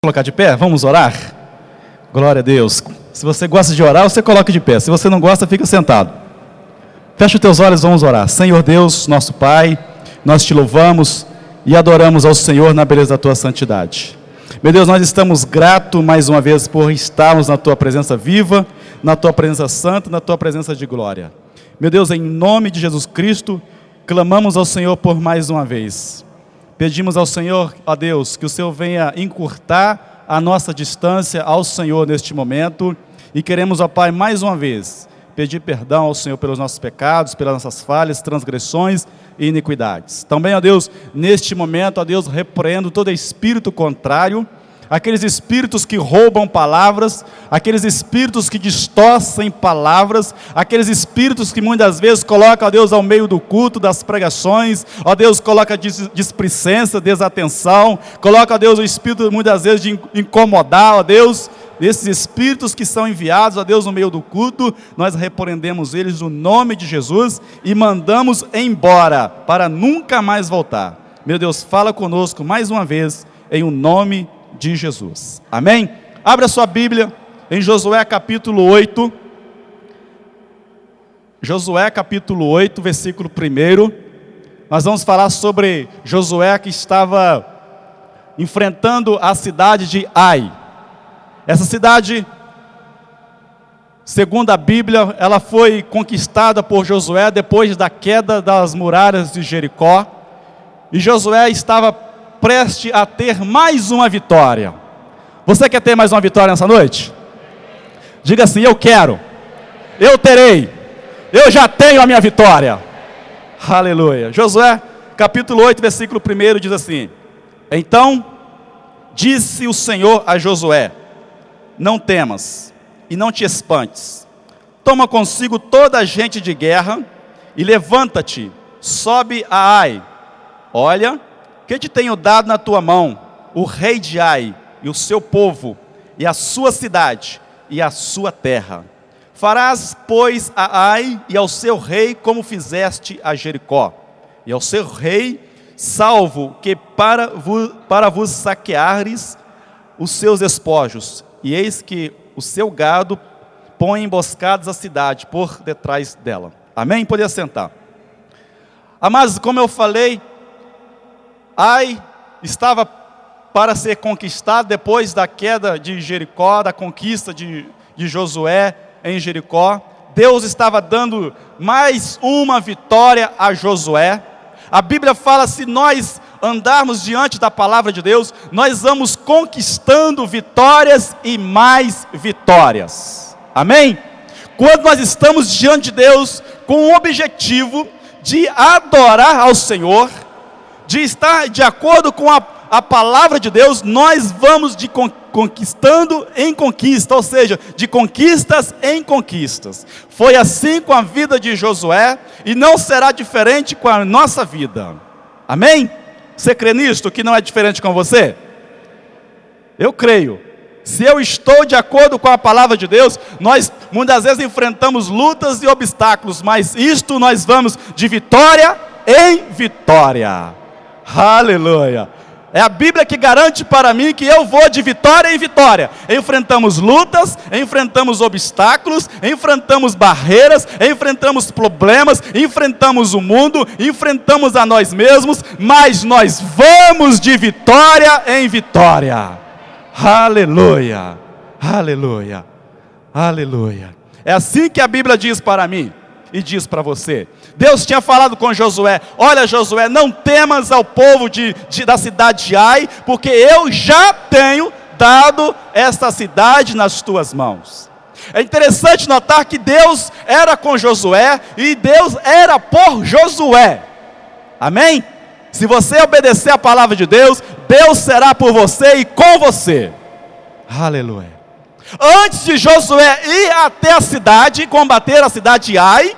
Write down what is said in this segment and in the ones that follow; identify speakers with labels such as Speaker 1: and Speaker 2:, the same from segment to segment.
Speaker 1: Colocar de pé? Vamos orar? Glória a Deus. Se você gosta de orar, você coloca de pé. Se você não gosta, fica sentado. Fecha os teus olhos, vamos orar. Senhor Deus, nosso Pai, nós te louvamos e adoramos ao Senhor na beleza da tua santidade. Meu Deus, nós estamos gratos mais uma vez por estarmos na tua presença viva, na tua presença santa, na tua presença de glória. Meu Deus, em nome de Jesus Cristo, clamamos ao Senhor por mais uma vez. Pedimos ao Senhor, ó Deus, que o Senhor venha encurtar a nossa distância ao Senhor neste momento. E queremos, ó Pai, mais uma vez, pedir perdão ao Senhor pelos nossos pecados, pelas nossas falhas, transgressões e iniquidades. Também, ó Deus, neste momento, ó Deus, repreendo todo espírito contrário, aqueles espíritos que roubam palavras, aqueles espíritos que distorcem palavras, aqueles espíritos que muitas vezes colocam, ó Deus, ao meio do culto, das pregações, ó Deus, coloca displicência, desatenção, coloca, ó Deus, o espírito muitas vezes de incomodar, ó Deus, esses espíritos que são enviados, ó Deus, no meio do culto, nós repreendemos eles no nome de Jesus e mandamos embora, para nunca mais voltar. Meu Deus, fala conosco mais uma vez, em o nome de Jesus, amém? Abra sua Bíblia em Josué capítulo 8, Josué capítulo 8, versículo 1, nós vamos falar sobre Josué que estava enfrentando a cidade de Ai. Essa cidade, segundo a Bíblia, ela foi conquistada por Josué depois da queda das muralhas de Jericó, e Josué estava preste a ter mais uma vitória. Você quer ter mais uma vitória nessa noite? Diga assim: eu quero, eu terei, eu já tenho a minha vitória. Aleluia. Josué capítulo 8, versículo 1 diz assim: então disse o Senhor a Josué: não temas e não te espantes, toma consigo toda a gente de guerra e levanta-te, sobe a Ai. Olha, que te tenho dado na tua mão o rei de Ai, e o seu povo, e a sua cidade, e a sua terra. Farás, pois, a Ai e ao seu rei como fizeste a Jericó, e ao seu rei salvo que para vos saqueares os seus despojos, e eis que o seu gado põe emboscadas a cidade por detrás dela. Amém? Pode assentar. Amados, como eu falei, Ai estava para ser conquistado depois da queda de Jericó, da conquista de Josué em Jericó. Deus estava dando mais uma vitória a Josué. A Bíblia fala, se nós andarmos diante da palavra de Deus, nós vamos conquistando vitórias e mais vitórias. Amém? Quando nós estamos diante de Deus com o objetivo de adorar ao Senhor, de estar de acordo com a palavra de Deus, nós vamos de conquistando em conquista, ou seja, de conquistas em conquistas. Foi assim com a vida de Josué, e não será diferente com a nossa vida. Amém? Você crê nisto, que não é diferente com você? Eu creio. Se eu estou de acordo com a palavra de Deus, nós muitas vezes enfrentamos lutas e obstáculos, mas isto nós vamos de vitória em vitória. Aleluia. É a Bíblia que garante para mim que eu vou de vitória em vitória. Enfrentamos lutas, enfrentamos obstáculos, enfrentamos barreiras, enfrentamos problemas, enfrentamos o mundo, enfrentamos a nós mesmos, mas nós vamos de vitória em vitória. Aleluia, aleluia, aleluia. É assim que a Bíblia diz para mim e diz para você. Deus tinha falado com Josué: olha, Josué, não temas ao povo da cidade de Ai, porque eu já tenho dado esta cidade nas tuas mãos. É interessante notar que Deus era com Josué e Deus era por Josué. Amém? Se você obedecer a palavra de Deus, Deus será por você e com você. Aleluia. Antes de Josué ir até a cidade, combater a cidade de Ai,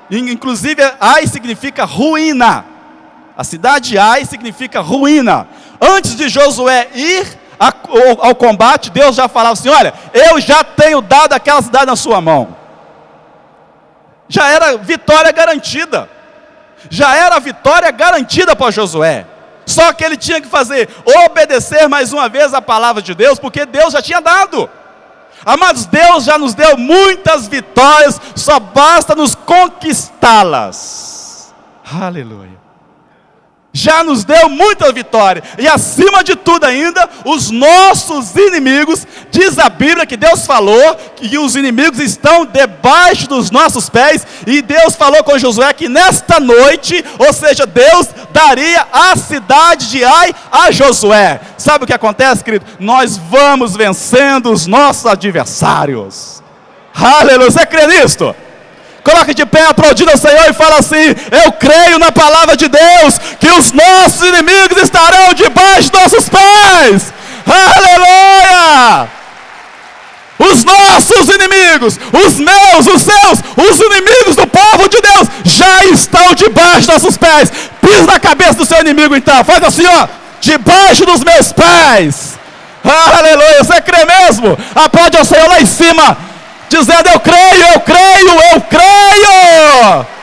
Speaker 1: inclusive Ai significa ruína, a cidade de Ai significa ruína. Antes de Josué ir ao combate, Deus já falava assim: olha, eu já tenho dado aquela cidade na sua mão. Já era vitória garantida, já era vitória garantida para Josué. Só que ele tinha que fazer, obedecer mais uma vez a palavra de Deus, porque Deus já tinha dado. Amados, Deus já nos deu muitas vitórias, só basta nos conquistá-las. Aleluia. Já nos deu muita vitória, e acima de tudo ainda, os nossos inimigos, diz a Bíblia que Deus falou, que os inimigos estão debaixo dos nossos pés, e Deus falou com Josué que nesta noite, ou seja, Deus daria a cidade de Ai a Josué. Sabe o que acontece, querido? Nós vamos vencendo os nossos adversários. Aleluia, você crê nisto? Coloque de pé, aplaudindo ao Senhor e fala assim: eu creio na palavra de Deus, que os nossos inimigos estarão debaixo dos nossos pés. Aleluia! Os nossos inimigos, os meus, os seus, os inimigos do povo de Deus, já estão debaixo dos nossos pés. Pisa na cabeça do seu inimigo então, faz assim, ó, debaixo dos meus pés. Aleluia, você crê mesmo? Aplaude ao Senhor lá em cima, dizendo: eu creio, eu creio, eu creio.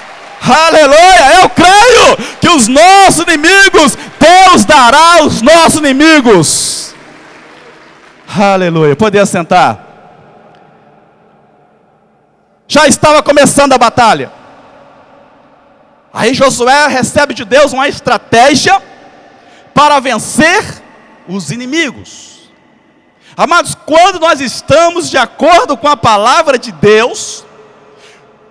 Speaker 1: Aleluia, eu creio que os nossos inimigos, Deus dará aos nossos inimigos. Aleluia, poder sentar. Já estava começando a batalha. Aí Josué recebe de Deus uma estratégia para vencer os inimigos. Amados, quando nós estamos de acordo com a palavra de Deus,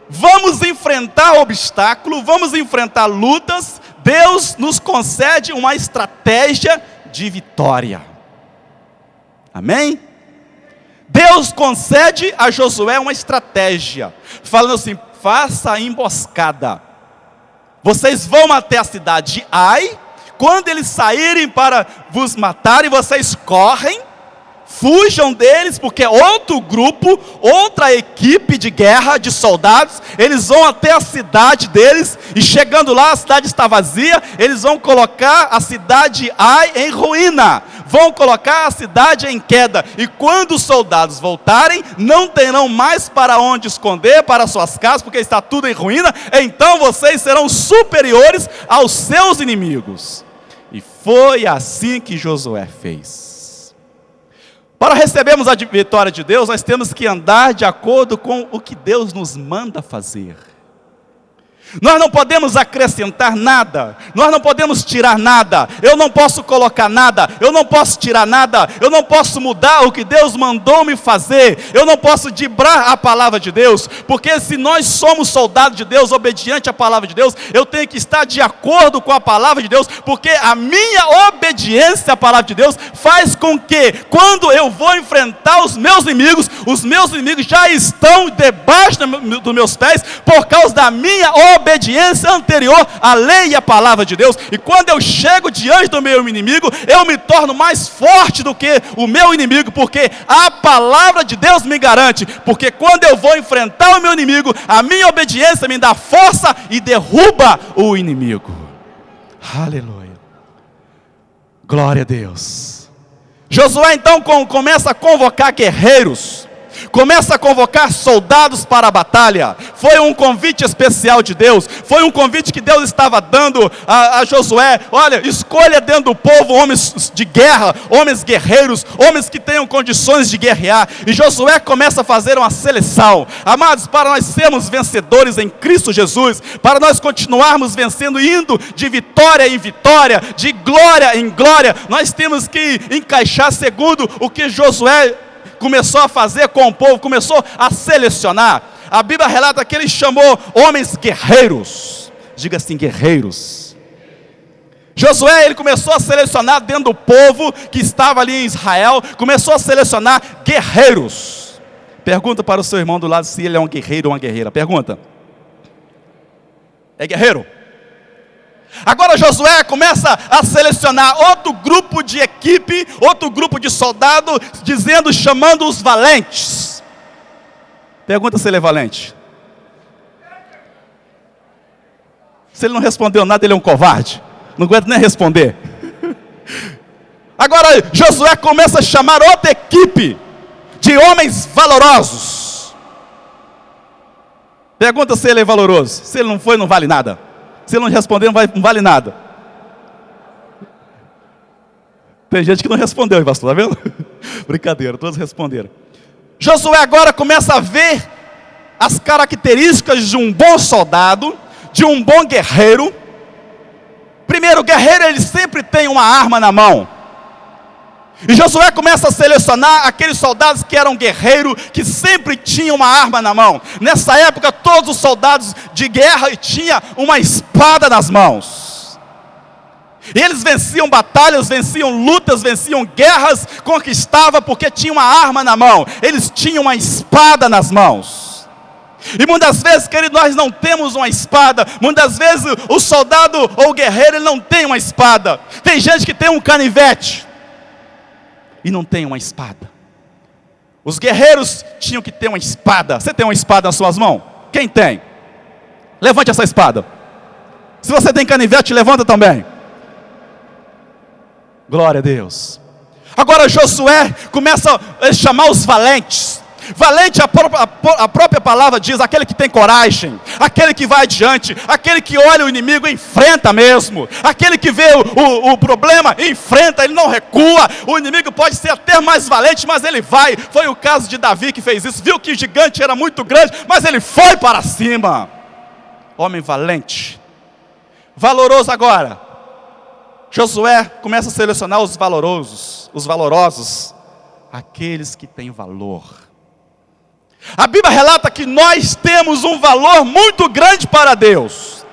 Speaker 1: vamos enfrentar obstáculos, vamos enfrentar lutas, Deus nos concede uma estratégia de vitória. Amém? Deus concede a Josué uma estratégia, falando assim: faça a emboscada. Vocês vão até a cidade de Ai, quando eles saírem para vos matarem, vocês correm, fujam deles, porque outro grupo, outra equipe de guerra, de soldados, eles vão até a cidade deles, e chegando lá, a cidade está vazia, eles vão colocar a cidade de Ai em ruína, vão colocar a cidade em queda, e quando os soldados voltarem, não terão mais para onde esconder, para suas casas, porque está tudo em ruína, então vocês serão superiores aos seus inimigos. E foi assim que Josué fez. Para recebermos a vitória de Deus, nós temos que andar de acordo com o que Deus nos manda fazer. Nós não podemos acrescentar nada, nós não podemos tirar nada, eu não posso colocar nada, eu não posso tirar nada, eu não posso mudar o que Deus mandou me fazer, eu não posso dibrar a palavra de Deus, porque se nós somos soldados de Deus, obediente à palavra de Deus, eu tenho que estar de acordo com a palavra de Deus, porque a minha obediência à palavra de Deus faz com que, quando eu vou enfrentar os meus inimigos já estão debaixo dos meus pés, por causa da minha obediência anterior à lei e à palavra de Deus. E quando eu chego diante do meu inimigo, eu me torno mais forte do que o meu inimigo, porque a palavra de Deus me garante, porque quando eu vou enfrentar o meu inimigo, a minha obediência me dá força e derruba o inimigo. Aleluia, glória a Deus. Josué então começa a convocar guerreiros, começa a convocar soldados para a batalha. Foi um convite especial de Deus, foi um convite que Deus estava dando a Josué. Olha, escolha dentro do povo homens de guerra, homens guerreiros, homens que tenham condições de guerrear. E Josué começa a fazer uma seleção. Amados, para nós sermos vencedores em Cristo Jesus, para nós continuarmos vencendo, indo de vitória em vitória, de glória em glória, nós temos que encaixar segundo o que Josué começou a fazer com o povo, começou a selecionar. A Bíblia relata que ele chamou homens guerreiros. Diga assim, guerreiros. Josué, ele começou a selecionar dentro do povo que estava ali em Israel, começou a selecionar guerreiros. Pergunta para o seu irmão do lado se ele é um guerreiro ou uma guerreira. Pergunta. É guerreiro? Agora Josué começa a selecionar outro grupo de equipe, outro grupo de soldado, chamando os valentes. Pergunta se ele é valente. Se ele não respondeu nada, ele é um covarde, não aguenta nem responder. Agora Josué começa a chamar outra equipe de homens valorosos. Pergunta se ele é valoroso. Se ele não foi, não vale nada. Se ele não responder, não vale nada. Tem gente que não respondeu, hein, pastor, tá vendo? Brincadeira, todos responderam. Josué agora começa a ver as características de um bom soldado, de um bom guerreiro. Primeiro, o guerreiro, ele sempre tem uma arma na mão. E Josué começa a selecionar aqueles soldados que eram guerreiros, que sempre tinham uma arma na mão. Nessa época, todos os soldados de guerra tinham uma espada nas mãos. E eles venciam batalhas, venciam lutas, venciam guerras, conquistavam porque tinham uma arma na mão. Eles tinham uma espada nas mãos. E muitas vezes, querido, nós não temos uma espada. Muitas vezes o soldado ou o guerreiro, ele não tem uma espada. Tem gente que tem um canivete e não tem uma espada. Os guerreiros tinham que ter uma espada. Você tem uma espada nas suas mãos? Quem tem? Levante essa espada. Se você tem canivete, levanta também. Glória a Deus. Agora Josué começa a chamar os valentes. Valente, a própria palavra diz, aquele que tem coragem, aquele que vai adiante, aquele que olha o inimigo e enfrenta mesmo, aquele que vê o problema e enfrenta, ele não recua. O inimigo pode ser até mais valente, mas ele vai. Foi o caso de Davi que fez isso, viu que o gigante era muito grande, mas ele foi para cima. Homem valente, valoroso. Agora Josué começa a selecionar os valorosos, aqueles que têm valor. A Bíblia relata que nós temos um valor muito grande para Deus.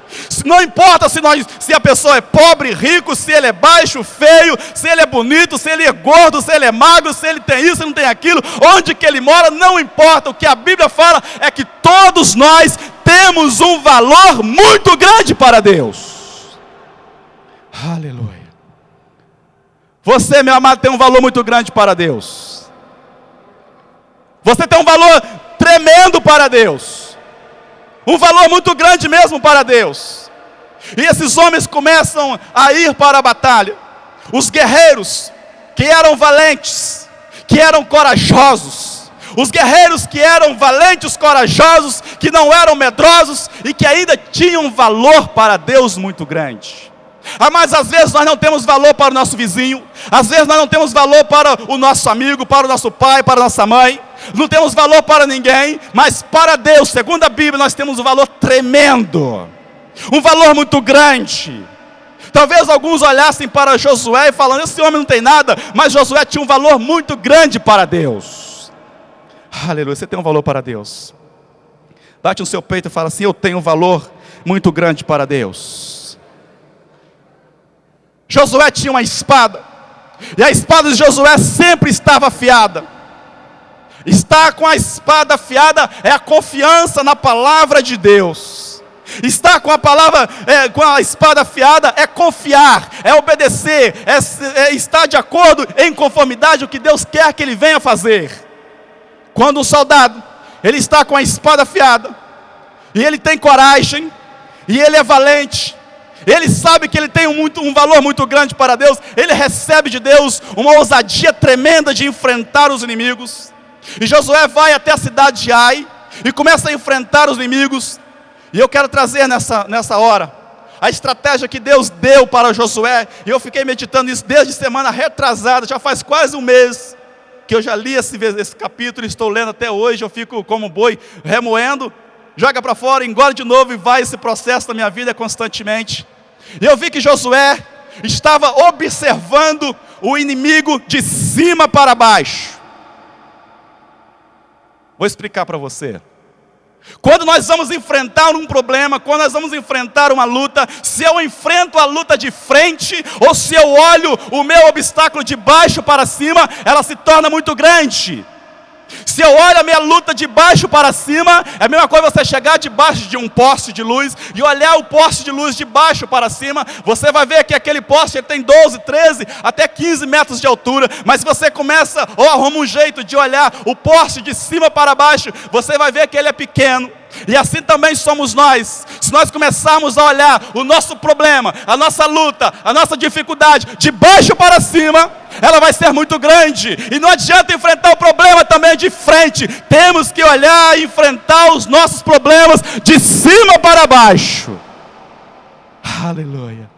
Speaker 1: Não importa se a pessoa é pobre, rico, se ele é baixo, feio, se ele é bonito, se ele é gordo, se ele é magro, se ele tem isso, se não tem aquilo, onde que ele mora, não importa. O que a Bíblia fala é que todos nós temos um valor muito grande para Deus. Aleluia. Você, meu amado, tem um valor muito grande para Deus. Você tem um valor tremendo para Deus. Um valor muito grande mesmo para Deus. E esses homens começam a ir para a batalha. Os guerreiros que eram valentes, que eram corajosos. Os guerreiros que eram valentes, corajosos, que não eram medrosos e que ainda tinham valor para Deus muito grande. Mas às vezes nós não temos valor para o nosso vizinho. Às vezes nós não temos valor para o nosso amigo, para o nosso pai, para a nossa mãe. Não temos valor para ninguém, mas para Deus, segundo a Bíblia, nós temos um valor tremendo. Um valor muito grande. Talvez alguns olhassem para Josué e falando, esse homem não tem nada, mas Josué tinha um valor muito grande para Deus. Aleluia, você tem um valor para Deus. Bate no seu peito e fala assim, eu tenho um valor muito grande para Deus. Josué tinha uma espada, e a espada de Josué sempre estava afiada. Estar com a espada afiada é a confiança na palavra de Deus. Estar com com a espada afiada é confiar, é obedecer, é estar de acordo, em conformidade o que Deus quer que ele venha fazer. Quando um soldado, ele está com a espada afiada, e ele tem coragem, e ele é valente, ele sabe que ele tem um valor muito grande para Deus, ele recebe de Deus uma ousadia tremenda de enfrentar os inimigos. E Josué vai até a cidade de Ai e começa a enfrentar os inimigos. E eu quero trazer nessa hora a estratégia que Deus deu para Josué. E eu fiquei meditando nisso desde semana retrasada, já faz quase um mês que eu já li esse capítulo e estou lendo até hoje. Eu fico como boi remoendo, joga para fora, engole de novo e vai esse processo na minha vida constantemente. E eu vi que Josué estava observando o inimigo de cima para baixo. Vou explicar para você. Quando nós vamos enfrentar um problema, quando nós vamos enfrentar uma luta, se eu enfrento a luta de frente, ou se eu olho o meu obstáculo de baixo para cima, ela se torna muito grande. Se eu olho a minha luta de baixo para cima, é a mesma coisa você chegar debaixo de um poste de luz e olhar o poste de luz de baixo para cima. Você vai ver que aquele poste ele tem 12, 13, até 15 metros de altura. Mas se você começa ou arruma um jeito de olhar o poste de cima para baixo, você vai ver que ele é pequeno. E assim também somos nós. Se nós começarmos a olhar o nosso problema, a nossa luta, a nossa dificuldade de baixo para cima, ela vai ser muito grande. E não adianta enfrentar o problema também de frente. Temos que olhar e enfrentar os nossos problemas de cima para baixo. Aleluia.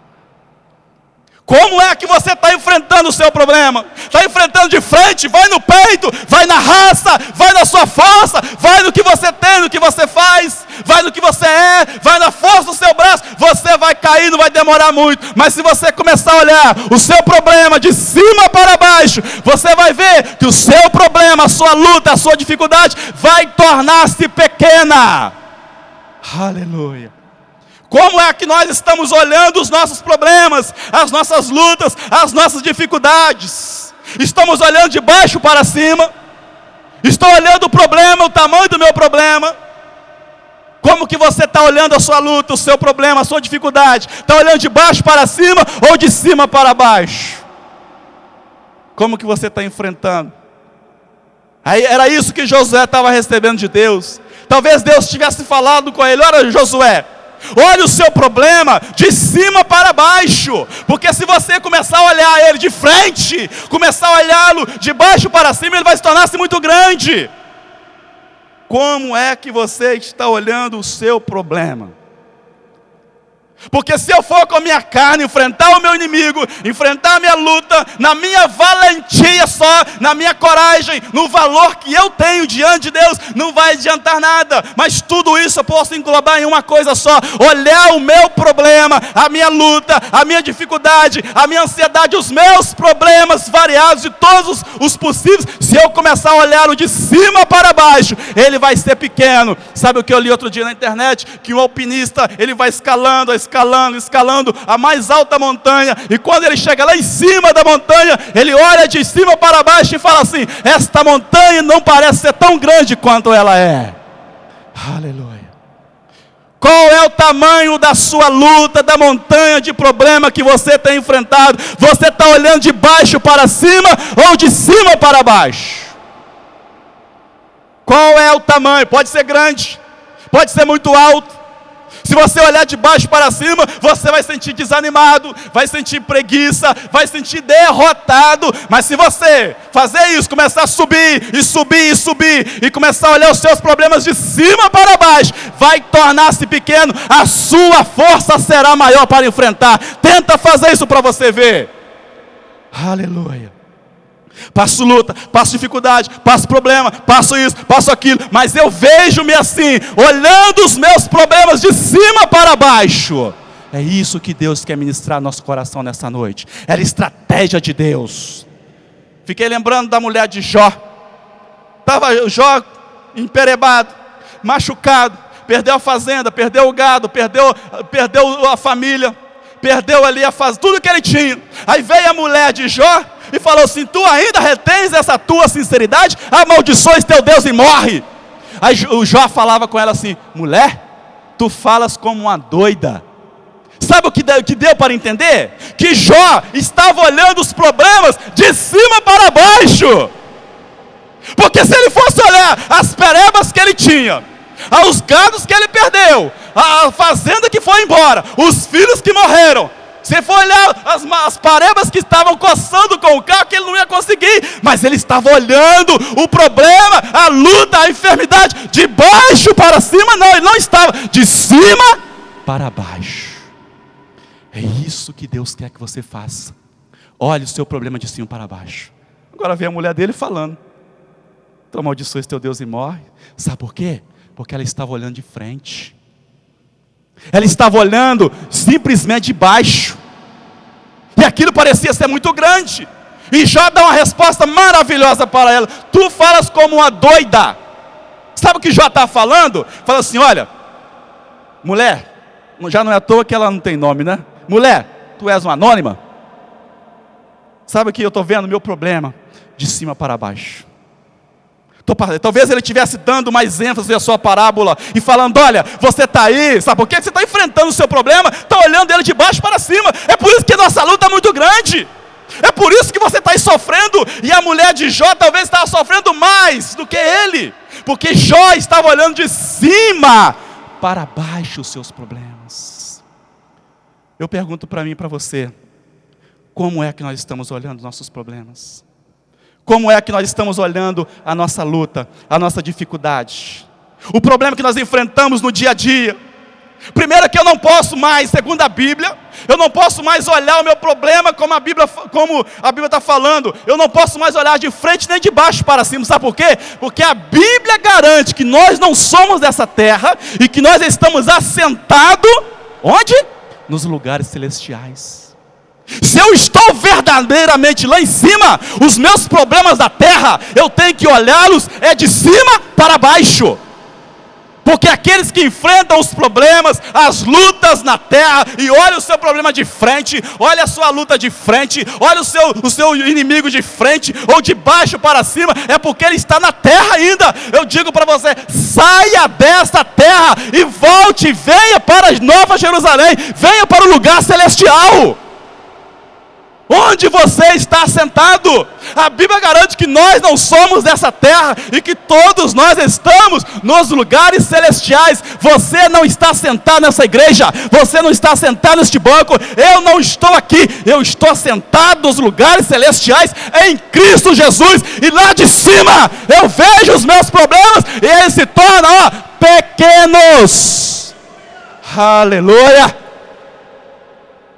Speaker 1: Como é que você está enfrentando o seu problema? Está enfrentando de frente? Vai no peito, vai na raça, vai na sua força, vai no que você tem, no que você faz, vai no que você é, vai na força do seu braço. Você vai cair, não vai demorar muito. Mas se você começar a olhar o seu problema de cima para baixo, você vai ver que o seu problema, a sua luta, a sua dificuldade vai tornar-se pequena. Aleluia. Como é que nós estamos olhando os nossos problemas, as nossas lutas, as nossas dificuldades? Estamos olhando de baixo para cima? Estou olhando o problema, o tamanho do meu problema? Como que você está olhando a sua luta, o seu problema, a sua dificuldade? Está olhando de baixo para cima ou de cima para baixo? Como que você está enfrentando? Aí era isso que Josué estava recebendo de Deus. Talvez Deus tivesse falado com ele: olha, Josué, olha o seu problema de cima para baixo, porque se você começar a olhar ele de frente, começar a olhá-lo de baixo para cima, ele vai se tornar-se muito grande. Como é que você está olhando o seu problema? Porque se eu for com a minha carne enfrentar o meu inimigo, enfrentar a minha luta, na minha valentia só, na minha coragem, no valor que eu tenho diante de Deus, não vai adiantar nada. Mas tudo isso eu posso englobar em uma coisa só: olhar o meu problema, a minha luta, a minha dificuldade, a minha ansiedade, os meus problemas variados e todos os possíveis. Se eu começar a olhar o de cima para baixo, ele vai ser pequeno. Sabe o que eu li outro dia na internet? Que um alpinista, ele vai escalando a mais alta montanha, e quando ele chega lá em cima da montanha, ele olha de cima para baixo e fala assim: esta montanha não parece ser tão grande quanto ela é. Aleluia. Qual é o tamanho da sua luta, da montanha de problema que você tem enfrentado? Você está olhando de baixo para cima ou de cima para baixo? Qual é o tamanho? Pode ser grande, pode ser muito alto. Se você olhar de baixo para cima, você vai sentir desanimado, vai sentir preguiça, vai sentir derrotado. Mas se você fazer isso, começar a subir, e começar a olhar os seus problemas de cima para baixo, vai tornar-se pequeno, a sua força será maior para enfrentar. Tenta fazer isso para você ver. Aleluia. Passo luta, passo dificuldade, passo problema, passo isso, passo aquilo, mas eu vejo-me assim, olhando os meus problemas de cima para baixo. É isso que Deus quer ministrar no nosso coração nessa noite. Era estratégia de Deus. Fiquei lembrando da mulher de Jó. Estava Jó emperebado, machucado, perdeu a fazenda, perdeu o gado, perdeu a família, perdeu ali tudo que ele tinha. Aí veio a mulher de Jó e falou assim: tu ainda retens essa tua sinceridade? Amaldiçoes teu Deus e morre. Aí o Jó falava com ela assim: mulher, tu falas como uma doida. Sabe o que deu para entender? Que Jó estava olhando os problemas de cima para baixo. Porque se ele fosse olhar as perebas que ele tinha, os gados que ele perdeu, a fazenda que foi embora, os filhos que morreram, se for olhar as parebas que estavam coçando com o carro, que ele não ia conseguir. Mas ele estava olhando o problema, a luta, a enfermidade, de baixo para cima. Não, ele não estava de cima para baixo. É isso que Deus quer que você faça. Olhe o seu problema de cima para baixo. Agora vem a mulher dele falando: tu amaldiçoas teu Deus e morre. Sabe por quê? Porque ela estava olhando de frente. Ela estava olhando simplesmente de baixo, e aquilo parecia ser muito grande. E Jó dá uma resposta maravilhosa para ela: tu falas como uma doida. Sabe o que Jó está falando? Fala assim: olha, mulher, já não é à toa que ela não tem nome, né? Mulher, tu és uma anônima. Sabe o que eu estou vendo? Meu problema de cima para baixo. Talvez ele estivesse dando mais ênfase à sua parábola e falando: olha, você está aí, sabe por quê? Você está enfrentando o seu problema, está olhando ele de baixo para cima. É por isso que nossa luta é muito grande. É por isso que você está aí sofrendo. E a mulher de Jó talvez estava sofrendo mais do que ele, porque Jó estava olhando de cima para baixo os seus problemas. Eu pergunto para mim e para você: como é que nós estamos olhando nossos problemas? Como é que nós estamos olhando a nossa luta, a nossa dificuldade? O problema que nós enfrentamos no dia a dia. Primeiro que eu não posso mais, segundo a Bíblia, eu não posso mais olhar o meu problema como a Bíblia está falando. Eu não posso mais olhar de frente nem de baixo para cima. Sabe por quê? Porque a Bíblia garante que nós não somos dessa terra e que nós estamos assentados, onde? Nos lugares celestiais. Se eu estou verdadeiramente lá em cima, os meus problemas da terra, eu tenho que olhá-los de cima para baixo. Porque aqueles que enfrentam os problemas, as lutas na terra, e olha o seu problema de frente, olha a sua luta de frente, olha o seu inimigo de frente, ou de baixo para cima, é porque ele está na terra ainda. Eu digo para você, saia desta terra e volte, venha para a Nova Jerusalém, venha para o lugar celestial. Onde você está sentado? A Bíblia garante que nós não somos dessa terra e que todos nós estamos nos lugares celestiais. Você não está sentado nessa igreja, você não está sentado neste banco, eu não estou aqui, eu estou sentado nos lugares celestiais em Cristo Jesus, e lá de cima eu vejo os meus problemas e eles se tornam pequenos. Aleluia!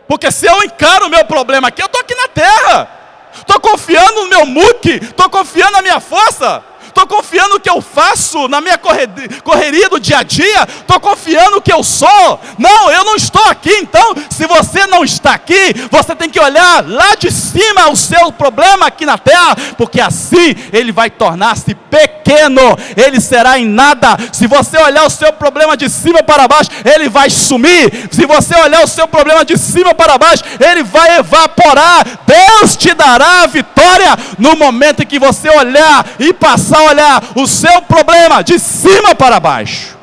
Speaker 1: Porque se eu encaro o meu problema aqui, eu estou aqui na terra, estou confiando no meu muque, estou confiando na minha força, estou confiando no que eu faço, na minha correria do dia a dia, estou confiando no que eu sou. Não, eu não estou aqui. Então, se você não está aqui, você tem que olhar lá de cima o seu problema aqui na terra, porque assim ele vai tornar-se pequeno, ele será em nada. Se você olhar o seu problema de cima para baixo, ele vai sumir. Se você olhar o seu problema de cima para baixo, ele vai evaporar. Deus te dará a vitória no momento em que você olhar e passar a olhar o seu problema de cima para baixo.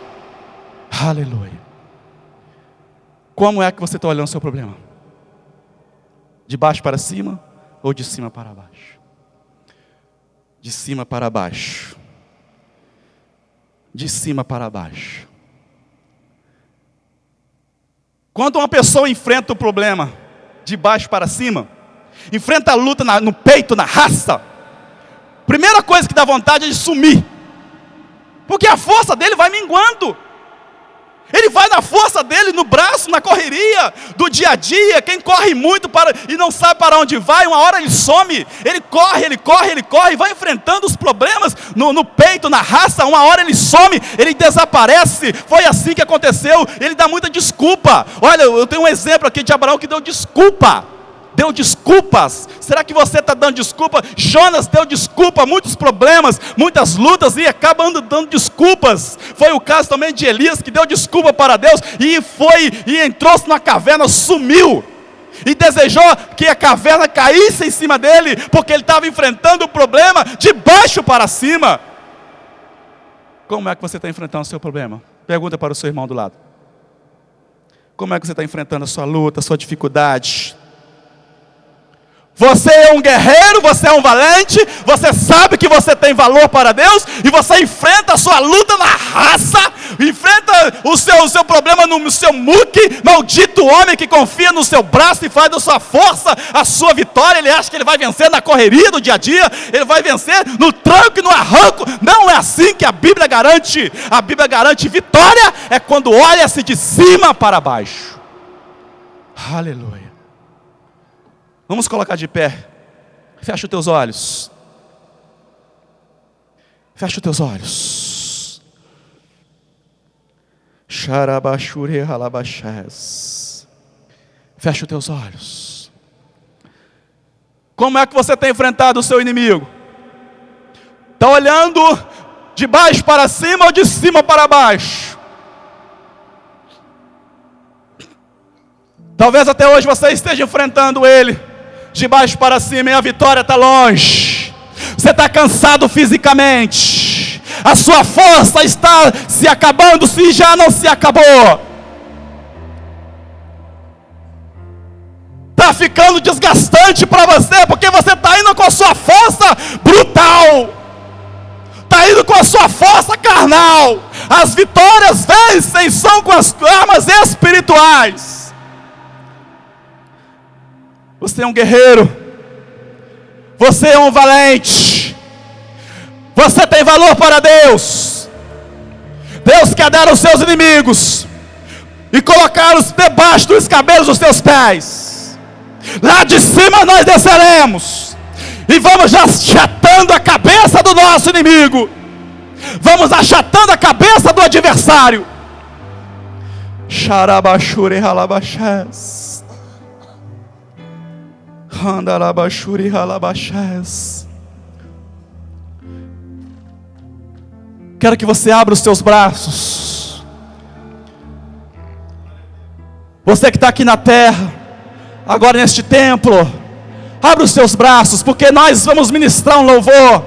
Speaker 1: Aleluia. Como é que você está olhando o seu problema? De baixo para cima ou de cima para baixo? De cima para baixo. De cima para baixo. Quando uma pessoa enfrenta o problema de baixo para cima, enfrenta a luta no peito, na raça, primeira coisa que dá vontade é de sumir, porque a força dele vai minguando. Ele vai na força dele, no braço, na correria do dia a dia. Quem corre muito e não sabe para onde vai, uma hora ele some. Ele corre, vai enfrentando os problemas no peito, na raça. Uma hora ele some, ele desaparece. Foi assim que aconteceu. Ele dá muita desculpa. Olha, eu tenho um exemplo aqui de Abraão que deu desculpa. Deu desculpas. Será que você está dando desculpa? Jonas deu desculpa, muitos problemas, muitas lutas, e acaba dando desculpas. Foi o caso também de Elias, que deu desculpa para Deus, e entrou-se na caverna, sumiu, e desejou que a caverna caísse em cima dele, porque ele estava enfrentando o problema de baixo para cima. Como é que você está enfrentando o seu problema? Pergunta para o seu irmão do lado. Como é que você está enfrentando a sua luta, a sua dificuldade? Você é um guerreiro, você é um valente, você sabe que você tem valor para Deus, e você enfrenta a sua luta na raça, enfrenta o seu problema no seu muque. Maldito homem que confia no seu braço e faz da sua força a sua vitória. Ele acha que ele vai vencer na correria do dia a dia, ele vai vencer no tranco e no arranco. Não é assim que a Bíblia garante. A Bíblia garante vitória é quando olha-se de cima para baixo. Aleluia. Vamos colocar de pé. Fecha os teus olhos. Fecha os teus olhos. Xarabachure halabachés. Fecha os teus olhos. Como é que você tem enfrentado o seu inimigo? Está olhando de baixo para cima ou de cima para baixo? Talvez até hoje você esteja enfrentando ele de baixo para cima, e a vitória está longe. Você está cansado fisicamente, a sua força está se acabando, se já não se acabou. Está ficando desgastante para você, porque você está indo com a sua força brutal, está indo com a sua força carnal. As vitórias vencem são com as armas espirituais. Você é um guerreiro, você é um valente, você tem valor para Deus. Deus quer dar aos seus inimigos e colocá-los debaixo dos cabelos dos teus pés. Lá de cima nós desceremos e vamos achatando a cabeça do nosso inimigo, vamos achatando a cabeça do adversário. Xarabachuri halabachés, Handalabachuri halabachés. Quero que você abra os seus braços. Você que está aqui na terra, agora neste templo, abra os seus braços, porque nós vamos ministrar um louvor.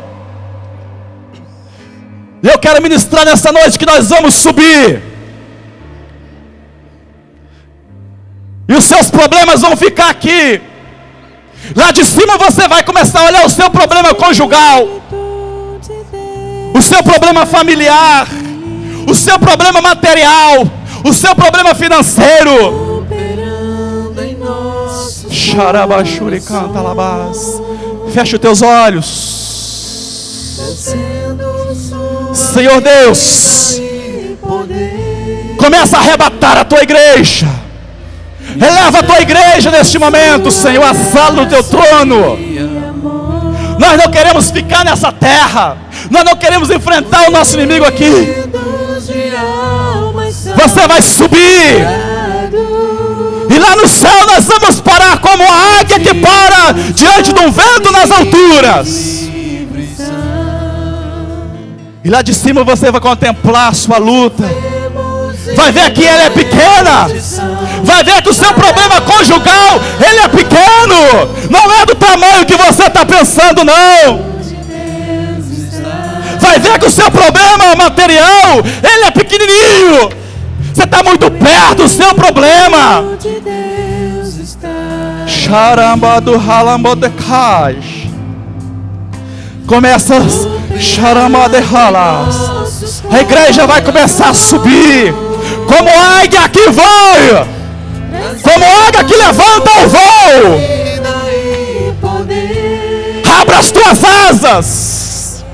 Speaker 1: E eu quero ministrar nessa noite que nós vamos subir. E os seus problemas vão ficar aqui. Lá de cima você vai começar a olhar o seu problema conjugal, o seu problema familiar, o seu problema material, o seu problema financeiro. Xarabachuri canta labás. Fecha os teus olhos. Senhor Deus, começa a arrebatar a tua igreja. Eleva a tua igreja neste momento, Senhor, à sala do teu trono. Nós não queremos ficar nessa terra. Nós não queremos enfrentar o nosso inimigo aqui. Você vai subir. E lá no céu nós vamos parar como a águia que para diante de um vento nas alturas. E lá de cima você vai contemplar a sua luta. Vai ver que ela é pequena. Vai ver que o seu problema conjugal, ele é pequeno. Não é do tamanho que você está pensando, não. Vai ver que o seu problema material, ele é pequenininho. Você está muito perto do seu problema. Charambado halambodecai. Começa charamaderalas. A igreja vai começar a subir. Como águia que voa. Como águia que levanta o voo. Abra as tuas asas.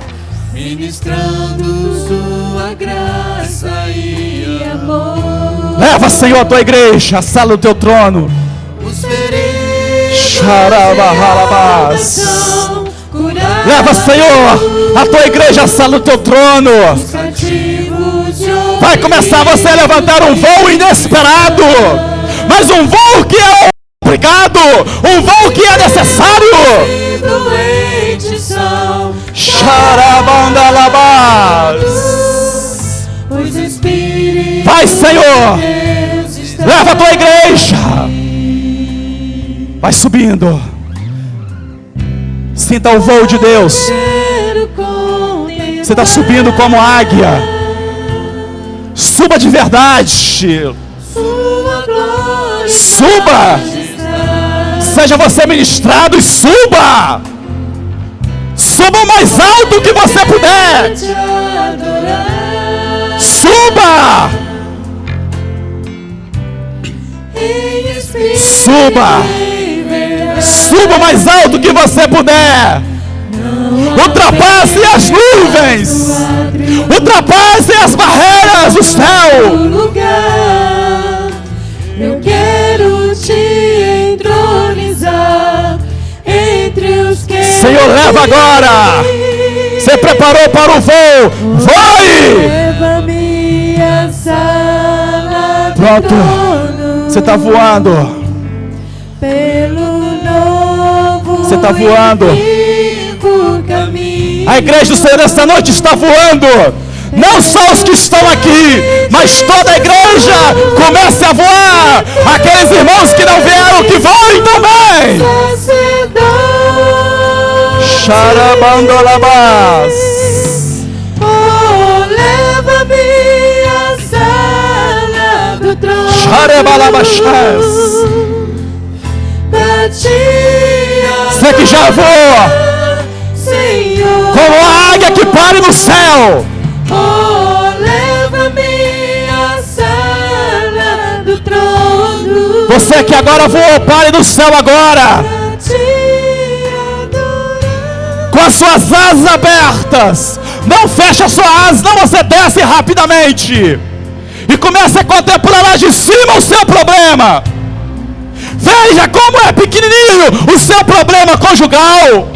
Speaker 2: Ministrando sua graça e amor.
Speaker 1: Leva, Senhor, a tua igreja, a sala do teu trono.
Speaker 2: Os feridos
Speaker 1: Xarabahalabás. Leva, Senhor, a tua igreja, a sala do teu trono. Vai começar você a levantar um voo inesperado, mas um voo que é obrigado, um voo que é necessário. Xarabandalabás. Vai, Senhor, leva a tua igreja. Vai subindo. Sinta o voo de Deus. Você está subindo como águia. Suba de verdade. Suba. Seja você ministrado e suba. Suba o mais alto que você puder. Suba. Suba. Suba o mais alto que você puder. Ultrapasse as nuvens. Ultrapasse as barreiras do céu.
Speaker 2: Eu quero te entronizar entre os que.
Speaker 1: Senhor, leva agora. Você preparou para o voo. Vai!
Speaker 2: Leva-me à sala do
Speaker 1: Pronto.
Speaker 2: trono.
Speaker 1: Você está voando.
Speaker 2: Pelo novo
Speaker 1: Você está voando.
Speaker 2: caminho.
Speaker 1: A igreja do Senhor esta noite está voando. Não só os que estão aqui, mas toda a igreja comece a voar. Aqueles irmãos que não vieram, que voem também. Xarabandolabás.
Speaker 2: Oh, leva-me à sala do trono.
Speaker 1: Xarebalabachás.
Speaker 2: Pra te
Speaker 1: Você que já voa,
Speaker 2: Senhor.
Speaker 1: como a águia que pare no céu.
Speaker 2: Oh, leva-me à sala do trono.
Speaker 1: Você que agora voou, pare no céu agora.
Speaker 2: Pra te adorar.
Speaker 1: Com as suas asas abertas. Não feche a sua asa, não você desce rapidamente. e comece a contemplar lá de cima o seu problema. Veja como é pequenininho o seu problema conjugal.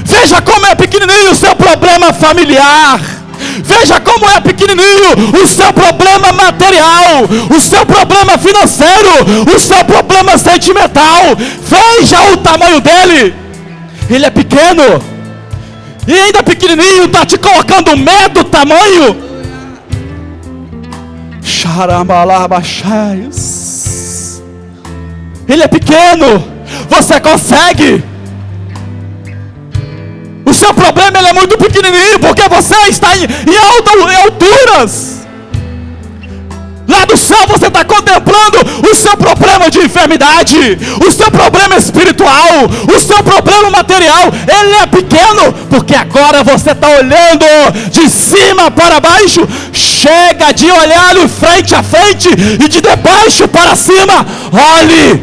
Speaker 1: Veja como é pequenininho o seu problema familiar. Veja como é pequenininho o seu problema material, o seu problema financeiro, o seu problema sentimental. Veja o tamanho dele. Ele é pequeno. E ainda pequenininho está te colocando medo, tamanho. Xaramalabachaios. Ele é pequeno. Você consegue. O seu problema ele é muito pequenininho, porque você está em alturas. Lá do céu você está contemplando o seu problema de enfermidade, o seu problema espiritual, o seu problema material. Ele é pequeno, porque agora você está olhando de cima para baixo. Chega de olhar frente a frente e de baixo para cima. Olhe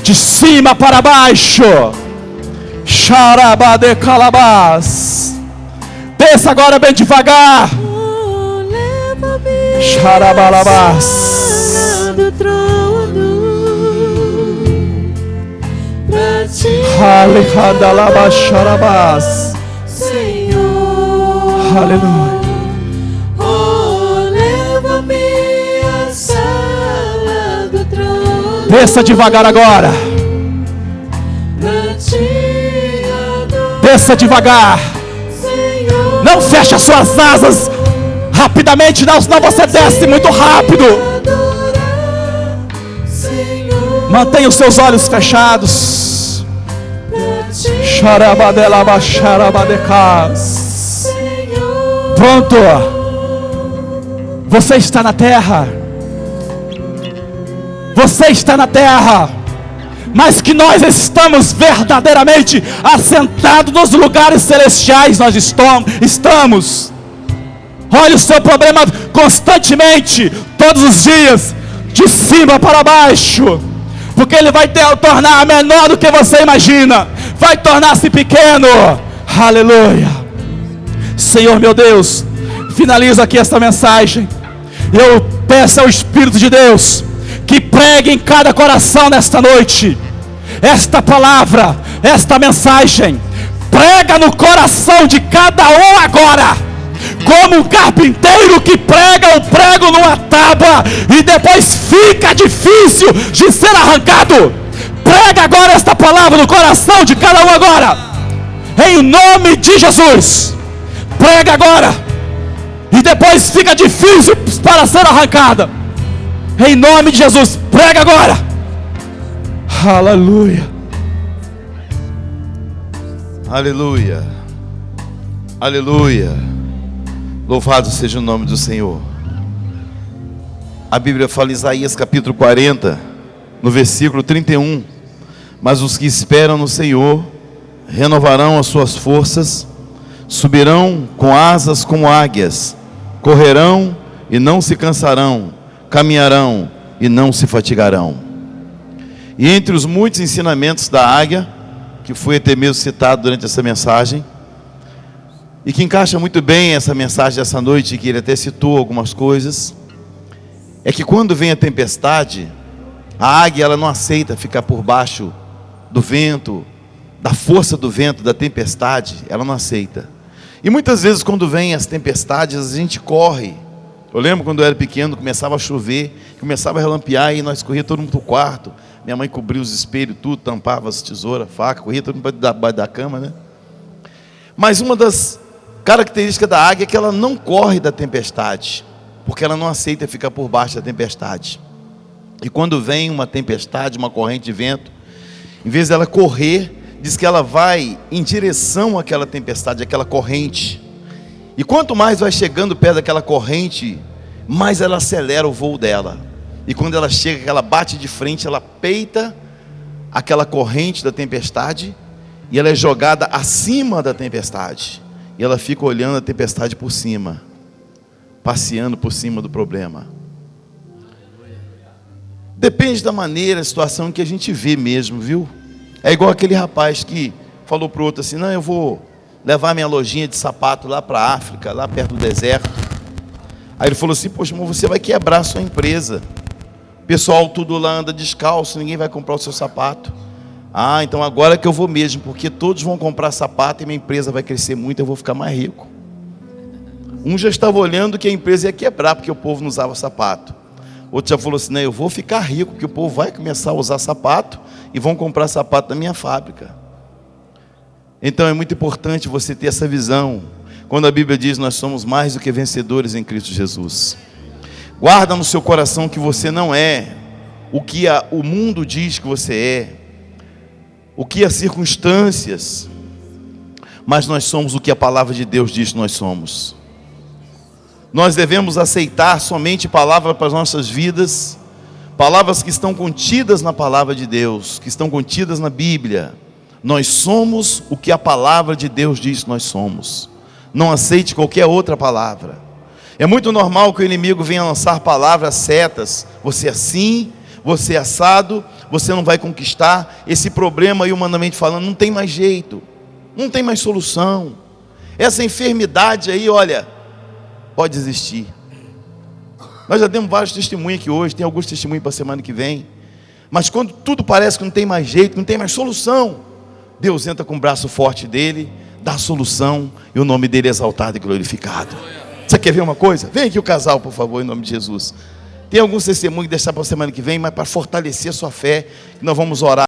Speaker 1: de cima para baixo. Xarabade calabás. Desça agora bem devagar. Xarabalabás.
Speaker 2: Do trono pra ti,
Speaker 1: Alejandalabacharabás.
Speaker 2: Senhor.
Speaker 1: Aleluia.
Speaker 2: Oh, leva-me à sala do trono
Speaker 1: Desça devagar agora.
Speaker 2: pra te adorar,
Speaker 1: Desça devagar.
Speaker 2: Senhor.
Speaker 1: Não feche as suas asas rapidamente, não, senão você desce muito rápido.
Speaker 2: Adorar, Senhor,
Speaker 1: Mantenha os seus olhos fechados.
Speaker 2: pra ti,
Speaker 1: Xarabadelabacharabadecas.
Speaker 2: Senhor.
Speaker 1: Pronto. Você está na terra. Você está na terra. Mas que nós estamos verdadeiramente assentados nos lugares celestiais. Nós estamos. Olha o seu problema constantemente, todos os dias, de cima para baixo, porque ele vai tornar menor do que você imagina, vai tornar-se pequeno. Aleluia. Senhor meu Deus, finaliza aqui esta mensagem. Eu peço ao Espírito de Deus que pregue em cada coração nesta noite esta palavra, esta mensagem. Prega no coração de cada um agora, como um carpinteiro que prega o prego numa tábua e depois fica difícil de ser arrancado. Prega agora esta palavra no coração de cada um agora, em nome de Jesus. Prega agora e depois fica difícil para ser arrancada, em nome de Jesus. Prega agora. Aleluia.
Speaker 3: Aleluia. Aleluia. Louvado seja o nome do Senhor. A Bíblia fala em Isaías capítulo 40, no versículo 31. Mas os que esperam no Senhor renovarão as suas forças, subirão com asas como águias, correrão e não se cansarão, caminharão e não se fatigarão. E entre os muitos ensinamentos da águia, que foi até mesmo citado durante essa mensagem, e que encaixa muito bem essa mensagem dessa noite, que ele até citou algumas coisas, é que quando vem a tempestade, a águia ela não aceita ficar por baixo do vento, da força do vento, da tempestade, ela não aceita. E muitas vezes quando vem as tempestades, a gente corre. Eu lembro quando eu era pequeno, começava a chover, começava a relampear, e nós corria todo mundo para o quarto. Minha mãe cobria os espelhos, tudo, tampava as tesouras, faca, corria todo mundo debaixo da cama, né? Mas uma das características da águia é que ela não corre da tempestade, porque ela não aceita ficar por baixo da tempestade. E quando vem uma tempestade, uma corrente de vento, em vez dela correr, diz que ela vai em direção àquela tempestade, àquela corrente. E quanto mais vai chegando perto daquela corrente, mais ela acelera o voo dela. E quando ela chega, ela bate de frente, ela peita aquela corrente da tempestade, e ela é jogada acima da tempestade. E ela fica olhando a tempestade por cima, passeando por cima do problema. Depende da maneira, a situação que a gente vê mesmo, viu? É igual aquele rapaz que falou para o outro assim: não, eu vou levar minha lojinha de sapato lá para a África, lá perto do deserto. Aí ele falou assim: poxa, irmão, você vai quebrar a sua empresa. O pessoal tudo lá anda descalço, ninguém vai comprar o seu sapato. Ah, então agora que eu vou mesmo, porque todos vão comprar sapato e minha empresa vai crescer muito, eu vou ficar mais rico. Um já estava olhando que a empresa ia quebrar, porque o povo não usava sapato. Outro já falou assim: não, eu vou ficar rico, porque o povo vai começar a usar sapato e vão comprar sapato na minha fábrica. Então é muito importante você ter essa visão. Quando a Bíblia diz: nós somos mais do que vencedores em Cristo Jesus. Guarda no seu coração que você não é o que o mundo diz que você é, o que as circunstâncias, mas nós somos o que a palavra de Deus diz que nós somos. Nós devemos aceitar somente palavras para as nossas vidas, palavras que estão contidas na palavra de Deus, que estão contidas na Bíblia. Nós somos o que a palavra de Deus diz que nós somos. Não aceite qualquer outra palavra. É muito normal que o inimigo venha lançar palavras setas: você é assim, você é assado, você não vai conquistar. Esse problema aí, humanamente falando, não tem mais jeito, não tem mais solução. Essa enfermidade aí, olha, pode existir. Nós já demos vários testemunhos aqui hoje, tem alguns testemunhos para a semana que vem. Mas quando tudo parece que não tem mais jeito, não tem mais solução, Deus entra com o braço forte dele, dá a solução, e o nome dele é exaltado e glorificado. Você quer ver uma coisa? Vem aqui o casal, por favor, em nome de Jesus. Tem alguns testemunhos que deixar para a semana que vem, mas para fortalecer a sua fé, nós vamos orar.